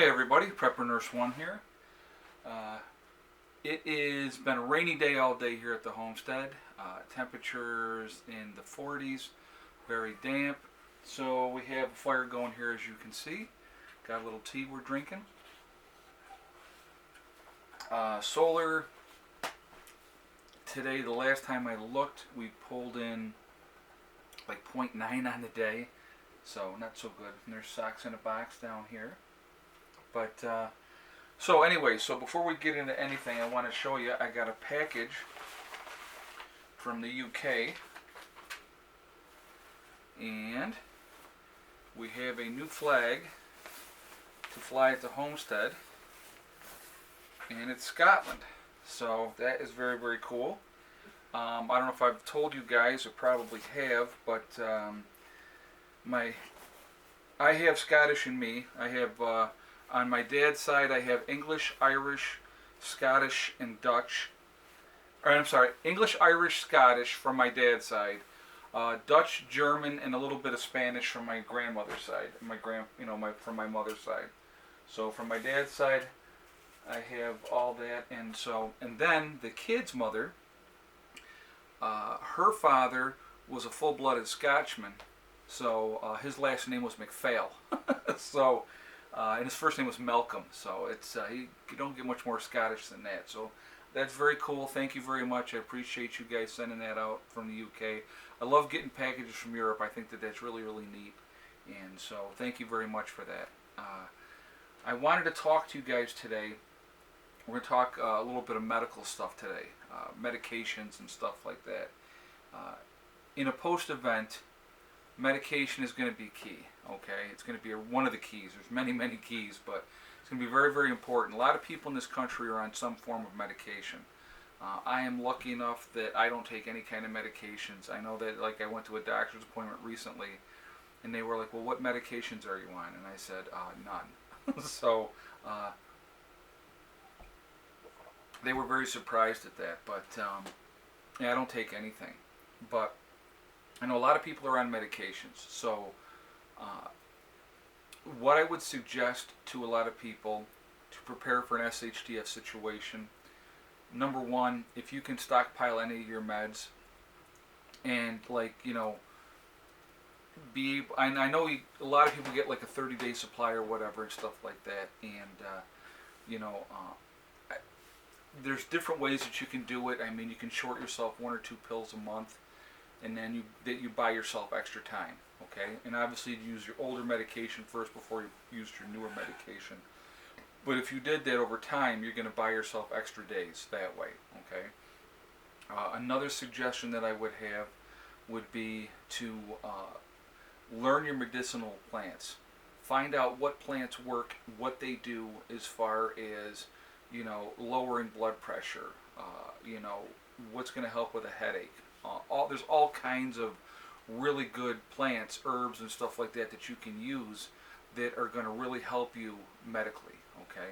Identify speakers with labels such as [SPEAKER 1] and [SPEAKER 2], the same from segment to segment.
[SPEAKER 1] Hey everybody, Prepper Nurse 1 here. It has been a rainy day all day here at the homestead. Temperatures in the 40s, very damp. So we have a fire going here as you can see. Got a little tea we're drinking. Solar, today the last time I looked we pulled in like 0.9 on the day. So not so good. And there's socks in a box down here. But so anyway, so before we get into anything, I want to show you I got a package from the UK, and we have a new flag to fly at the homestead, and it's Scotland. So that is very, very cool. I don't know if I've told you guys, or probably have, but I have Scottish in me. I have on my dad's side, I have English, Irish, Scottish, and Dutch. Or, I'm sorry, English, Irish, Scottish from my dad's side, Dutch, German, and a little bit of Spanish from my grandmother's side. From my mother's side. So from my dad's side, I have all that, and then the kid's mother, her father was a full-blooded Scotchman. So his last name was McPhail. So. And his first name was Malcolm, so it's you don't get much more Scottish than that. So that's very cool. Thank you very much. I appreciate you guys sending that out from the UK. I love getting packages from Europe. I think that that's really, really neat. And so thank you very much for that. I wanted to talk to you guys today. We're going to talk a little bit of medical stuff today, medications and stuff like that. In a post-event, medication is going to be key. Okay, it's going to be one of the keys. There's many, many keys, but it's going to be very, very important. A lot of people in this country are on some form of medication. I am lucky enough that I don't take any kind of medications. I know that, like, I went to a doctor's appointment recently, and they were like, "Well, what medications are you on?" And I said, "None." So they were very surprised at that. But yeah, I don't take anything. But I know a lot of people are on medications, so what I would suggest to a lot of people to prepare for an S.H.T.F situation, number one, if you can stockpile any of your meds, and I know a lot of people get like a 30-day supply or whatever and stuff like that, and there's different ways that you can do it. I mean, you can short yourself 1 or 2 pills a month, and then you buy yourself extra time, okay? And obviously you use your older medication first before you use your newer medication. But if you did that over time, you're going to buy yourself extra days that way, okay? Another suggestion that I would have would be to learn your medicinal plants. Find out what plants work, what they do as far as, lowering blood pressure, what's going to help with a headache. There's all kinds of really good plants, herbs, and stuff like that that you can use that are going to really help you medically, okay?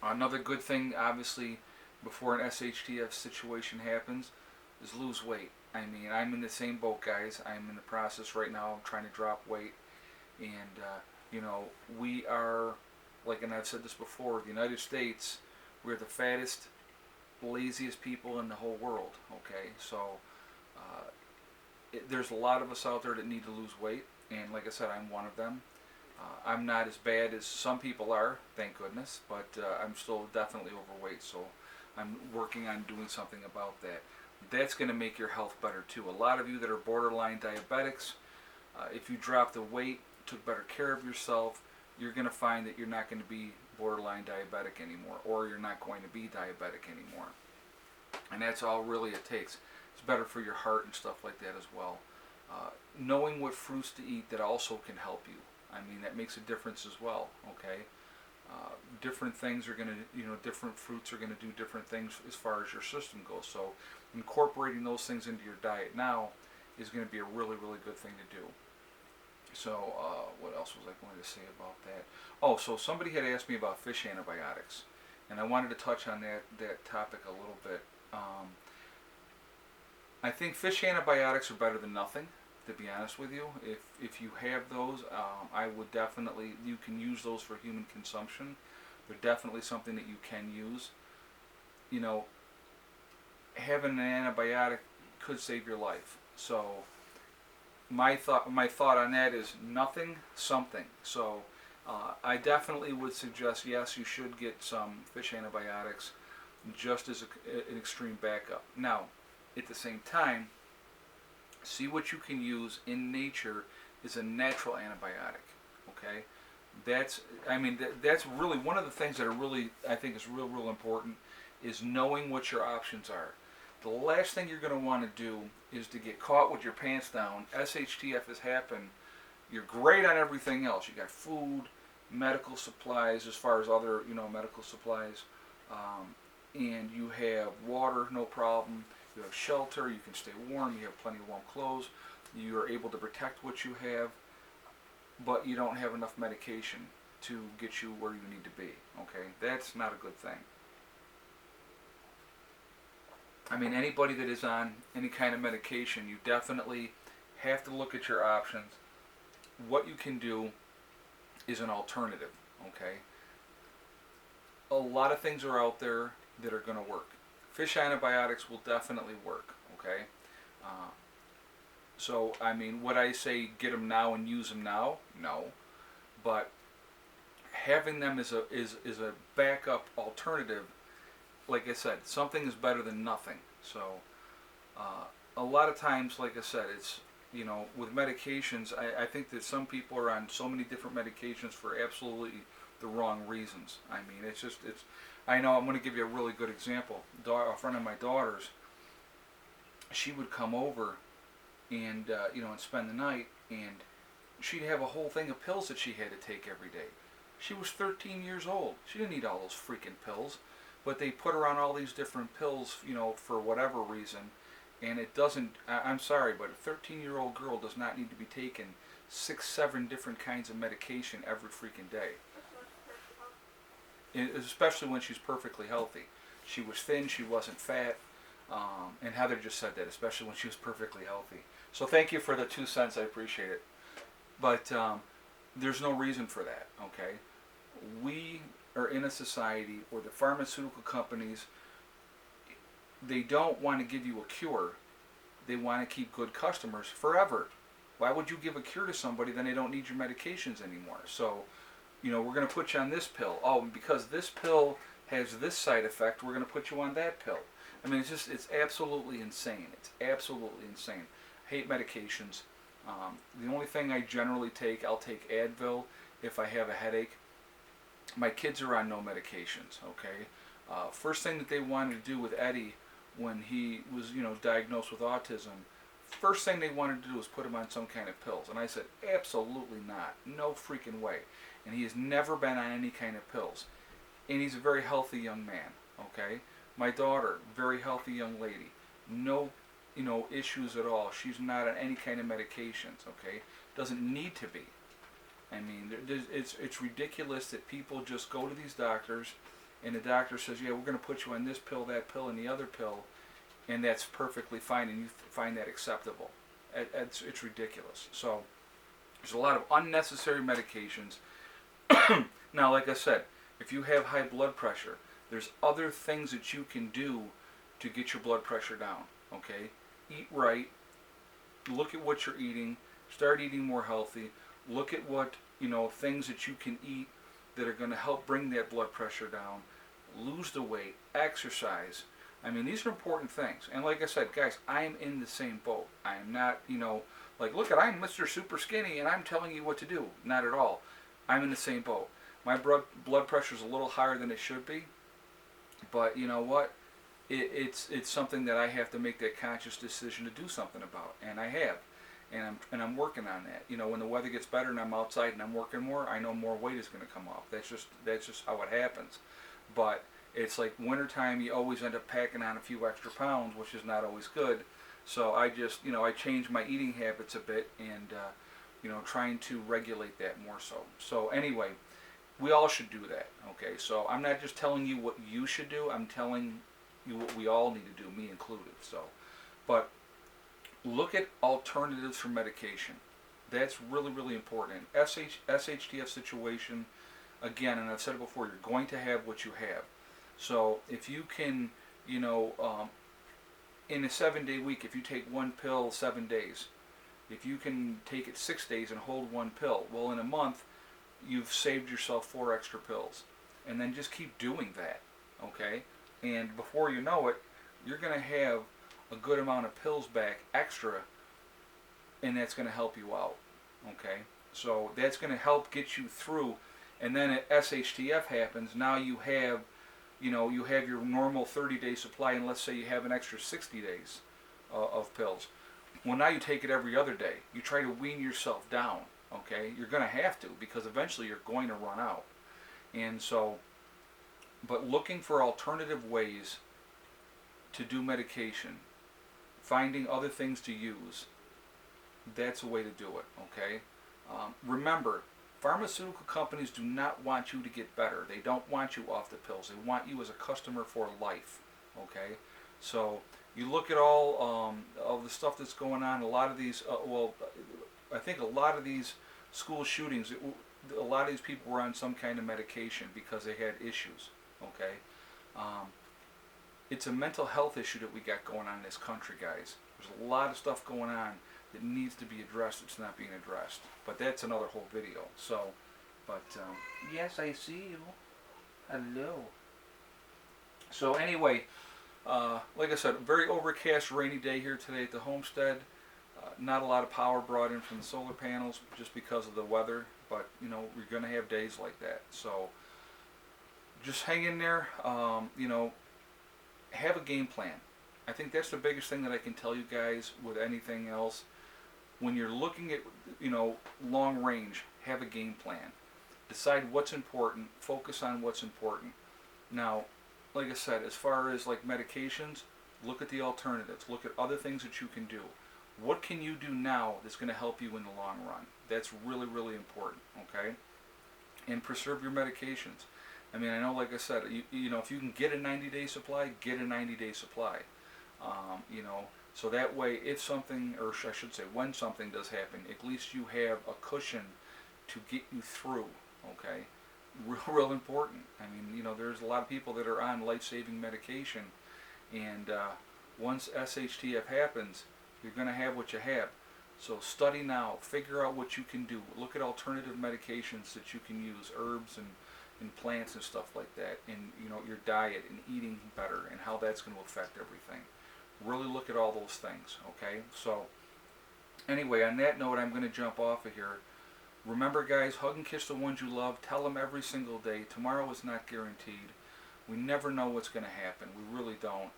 [SPEAKER 1] Another good thing, obviously, before an S.H.T.F situation happens, is lose weight. I mean, I'm in the same boat, guys. I'm in the process right now of trying to drop weight, and, we are, and I've said this before, the United States, we're the fattest, laziest people in the whole world, okay? So there's a lot of us out there that need to lose weight, and like I said, I'm one of them. I'm not as bad as some people are, thank goodness, but I'm still definitely overweight, so I'm working on doing something about that. That's going to make your health better too. A lot of you that are borderline diabetics, if you drop the weight, took better care of yourself, you're going to find that you're not going to be borderline diabetic anymore, or you're not going to be diabetic anymore. And that's all really it takes. It's better for your heart and stuff like that as well. Knowing what fruits to eat, that also can help you. I mean, that makes a difference as well, okay? Different things are going to, different fruits are going to do different things as far as your system goes. So incorporating those things into your diet now is going to be a really, really good thing to do. So what else was I going to say about that? Oh, so somebody had asked me about fish antibiotics, and I wanted to touch on that topic a little bit. I think fish antibiotics are better than nothing. to be honest with you. If you have those, I would definitely, you can use those for human consumption. They're definitely something that you can use. You know, having an antibiotic could save your life. So my thought on that is nothing, something. So I definitely would suggest, yes, you should get some fish antibiotics just as an extreme backup. Now, at the same time, see what you can use in nature is a natural antibiotic. Okay, that's really one of the things that are really, I think, is real important, is knowing what your options are. The last thing you're going to want to do is to get caught with your pants down. S.H.T.F has happened. You're great on everything else. You got food, medical supplies, as far as other medical supplies, and you have water, no problem. You have shelter. You can stay warm. You have plenty of warm clothes. You are able to protect what you have, but you don't have enough medication to get you where you need to be. Okay, that's not a good thing. I mean, anybody that is on any kind of medication, you definitely have to look at your options. What you can do is an alternative, okay? A lot of things are out there that are going to work. Fish antibiotics will definitely work, okay? So, I mean, would I say get them now and use them now? No. But having them is a backup alternative. Like I said, something is better than nothing. So, a lot of times, like I said, it's, with medications, I think that some people are on so many different medications for absolutely the wrong reasons. I mean, I know, I'm going to give you a really good example. A friend of my daughter's, she would come over and, and spend the night, and she'd have a whole thing of pills that she had to take every day. She was 13 years old. She didn't need all those freaking pills. But they put her on all these different pills, for whatever reason, and it doesn't, I'm sorry, but a 13-year-old girl does not need to be taking 6, 7 different kinds of medication every freaking day. Especially when she's perfectly healthy. She was thin, she wasn't fat, and Heather just said that, especially when she was perfectly healthy. So thank you for the 2 cents, I appreciate it. But there's no reason for that, okay? We are in a society where the pharmaceutical companies, they don't want to give you a cure. They want to keep good customers forever. Why would you give a cure to somebody then they don't need your medications anymore? So, we're going to put you on this pill. Oh, because this pill has this side effect, we're going to put you on that pill. I mean, it's absolutely insane. It's absolutely insane. I hate medications. The only thing I generally take, I'll take Advil if I have a headache. My kids are on no medications, okay? First thing that they wanted to do with Eddie when he was, diagnosed with autism, first thing they wanted to do was put him on some kind of pills. And I said, absolutely not. No freaking way. And he has never been on any kind of pills. And he's a very healthy young man, okay? My daughter, very healthy young lady. No, issues at all. She's not on any kind of medications, okay? Doesn't need to be. I mean, it's ridiculous that people just go to these doctors, and the doctor says, yeah, we're going to put you on this pill, that pill, and the other pill, and that's perfectly fine, and you find that acceptable. It's ridiculous. So there's a lot of unnecessary medications. Now, like I said, if you have high blood pressure, there's other things that you can do to get your blood pressure down, okay? Eat right. Look at what you're eating. Start eating more healthy. Look at what, things that you can eat that are going to help bring that blood pressure down. Lose the weight. Exercise. I mean, these are important things. And like I said, guys, I'm in the same boat. I am not, look I'm Mr. Super Skinny and I'm telling you what to do. Not at all. I'm in the same boat. My blood pressure is a little higher than it should be. But you know what? It's something that I have to make that conscious decision to do something about. And I have. And I'm working on that. When the weather gets better and I'm outside and I'm working more, I know more weight is going to come off. That's just how it happens. But it's like wintertime, you always end up packing on a few extra pounds, which is not always good. So I just, I changed my eating habits a bit and, trying to regulate that more so. So anyway, we all should do that. Okay, so I'm not just telling you what you should do. I'm telling you what we all need to do, me included. So, but Look at alternatives for medication. That's really, really important. SHTF situation, again, and I've said it before, you're going to have what you have. So if you can, you know, in a 7-day week, if you take one pill 7 days, if you can take it 6 days and hold one pill, well, in a month, you've saved yourself 4 extra pills. And then just keep doing that, okay? And before you know it, you're going to have a good amount of pills back extra, and that's going to help you out, okay? So that's going to help get you through. And then at S.H.T.F happens, now you have, you know, you have your normal 30-day supply, and let's say you have an extra 60 days of pills. Well, now you take it every other day. You try to wean yourself down, okay? You're going to have to, because eventually you're going to run out. And so, but looking for alternative ways to do medication, finding other things to use, that's a way to do it, okay? Remember, pharmaceutical companies do not want you to get better. They don't want you off the pills. They want you as a customer for life, okay? So you look at all of the stuff that's going on. A lot of these, I think a lot of these school shootings, a lot of these people were on some kind of medication because they had issues, okay? It's a mental health issue that we got going on in this country, guys. There's a lot of stuff going on that needs to be addressed. It's not being addressed. But that's another whole video. So, but, yes, I see you. Hello. So anyway, like I said, very overcast, rainy day here today at the homestead. Not a lot of power brought in from the solar panels just because of the weather. But, you know, we're going to have days like that. So, just hang in there. You know, have a game plan. I think that's the biggest thing that I can tell you guys with anything else. When you're looking at, you know, long range, have a game plan. Decide what's important. Focus on what's important. Now, like I said, as far as like medications, look at the alternatives. Look at other things that you can do. What can you do now that's going to help you in the long run? That's really, really important, okay? And preserve your medications. I mean, I know, like I said, you know, if you can get a 90-day supply, get a 90-day supply. You know, so that way, if something, or I should say, when something does happen, at least you have a cushion to get you through, okay? Real important. I mean, you know, there's a lot of people that are on life-saving medication, and once SHTF happens, you're going to have what you have. So study now, figure out what you can do. Look at alternative medications that you can use, herbs and plants and stuff like that, and, you know, your diet and eating better and how that's going to affect everything. Really look at all those things, okay? So, anyway, on that note, I'm going to jump off of here. Remember, guys, hug and kiss the ones you love. Tell them every single day. Tomorrow is not guaranteed. We never know what's going to happen. We really don't.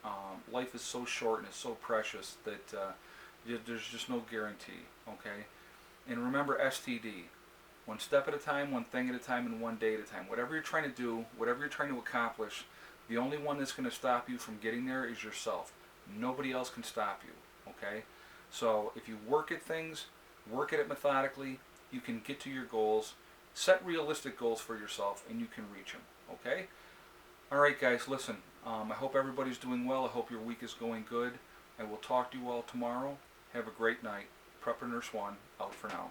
[SPEAKER 1] Life is so short and it's so precious that there's just no guarantee, okay? And remember STD. One step at a time, one thing at a time, and one day at a time. Whatever you're trying to do, whatever you're trying to accomplish, the only one that's going to stop you from getting there is yourself. Nobody else can stop you, okay? So if you work at things, work at it methodically, you can get to your goals. Set realistic goals for yourself, and you can reach them, okay? All right, guys, listen. I hope everybody's doing well. I hope your week is going good. I will talk to you all tomorrow. Have a great night. Prepper Nurse 1, out for now.